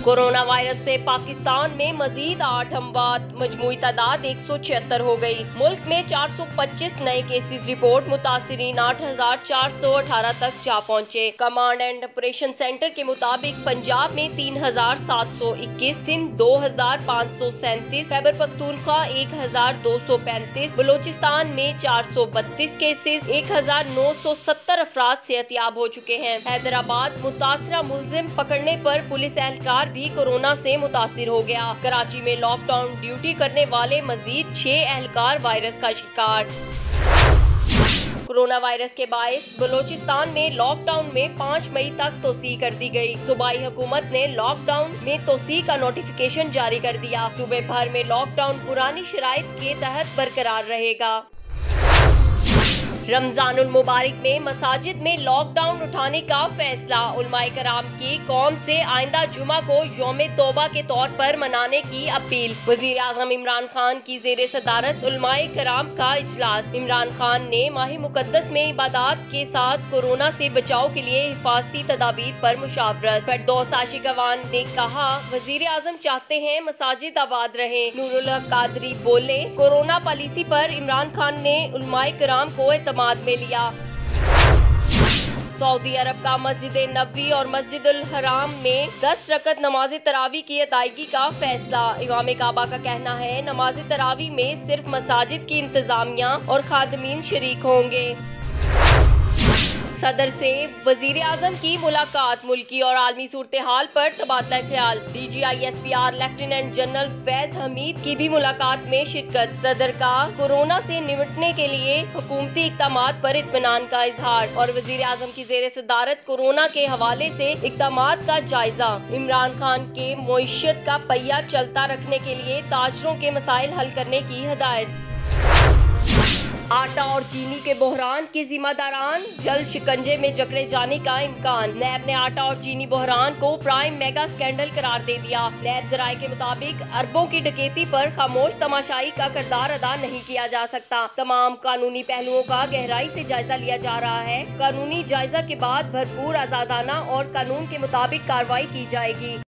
Corona virus से पाकिस्तान में मजीद 8 अमवात, मजमूई तादाद 176 हो गई। मुल्क में 425 नए केसेस रिपोर्ट, मुतासिरीन 8,418 तक जा पहुंचे। कमांड एंड ऑपरेशन सेंटर के मुताबिक पंजाब में 3,721, सिंध 2,537, खैबर पख्तूनख्वा 1,235, बलोचिस्तान में 432 केसेस, 1,970 अफराद सेहतियाब हो चुके हैं। हैदराबाद मुतासरा मुलजिम पकड़ने पर पुलिस एहलकार भी कोरोना से मुतासिर हो गया। कराची में लॉकडाउन ड्यूटी करने वाले मजीद 6 एहलकार वायरस का शिकार। कोरोना वायरस के बायस बलोचिस्तान में लॉकडाउन में 5 मई तक तोसी कर दी गई। सूबाई हुकूमत ने लॉकडाउन में तोसी का नोटिफिकेशन जारी कर दिया। सूबे भर में लॉकडाउन पुरानी शराइत के तहत बरकरार रहेगा। रमजानुल मुबारक में मसाजिद में लॉकडाउन उठाने का फैसला। उलमाए कराम की कौम से आइंदा जुमा को यौम तौबा के तौर पर मनाने की अपील। वजीर आजम इमरान खान की जेर सदारत उलमाए कराम का इजलास। इमरान खान ने माह मुकद्दस में इबादत के साथ कोरोना से बचाव के लिए हिफाजती तदाबीर पर मुशावरत। फिरदौस आशिक अवान ने कहा, वजीर आजम चाहते हैं मसाजिद आबाद रहें। नूरुल हक कादरी बोले, कोरोना पॉलिसी पर इमरान खान ने उलमाए कराम को एतमाद में लिया। सऊदी अरब का मस्जिद नबवी और मस्जिदुल हराम में 10 रकत नमाज तरावी की अदायगी का फैसला। इमाम काबा का कहना है, नमाज तरावी में सिर्फ मसाजिद की इंतजामिया और खादमीन शरीक होंगे। सदर से वजीर आजम की मुलाकात, मुल्की और आलमी सूरत हाल पर तबादला ख्याल। DGISPR lieutenant general Faiz Hamid की भी मुलाकात में शिरकत। सदर का कोरोना से निपटने के लिए हुकूमती इक़दामात पर इत्मीनान का इजहार और वजीर आजम की जेर सदारत कोरोना के हवाले से इक़दामात का जायजा। इमरान खान के मईशत का पहिया चलता रखने के लिए ताजरों के मसाइल हल करने की हिदायत। आटा और चीनी के बहरान के जिम्मेदारान जल्द शिकंजे में जकड़े जाने का इम्कान। नैब ने आटा और चीनी बहरान को प्राइम मेगा स्कैंडल करार दे दिया। नैब जराये के मुताबिक अरबों की डकैती पर खामोश तमाशाई का किरदार अदा नहीं किया जा सकता। तमाम कानूनी पहलुओं का गहराई से जायजा लिया जा रहा है। कानूनी जायजा के बाद भरपूर आजादाना और कानून के मुताबिक कार्रवाई की जाएगी।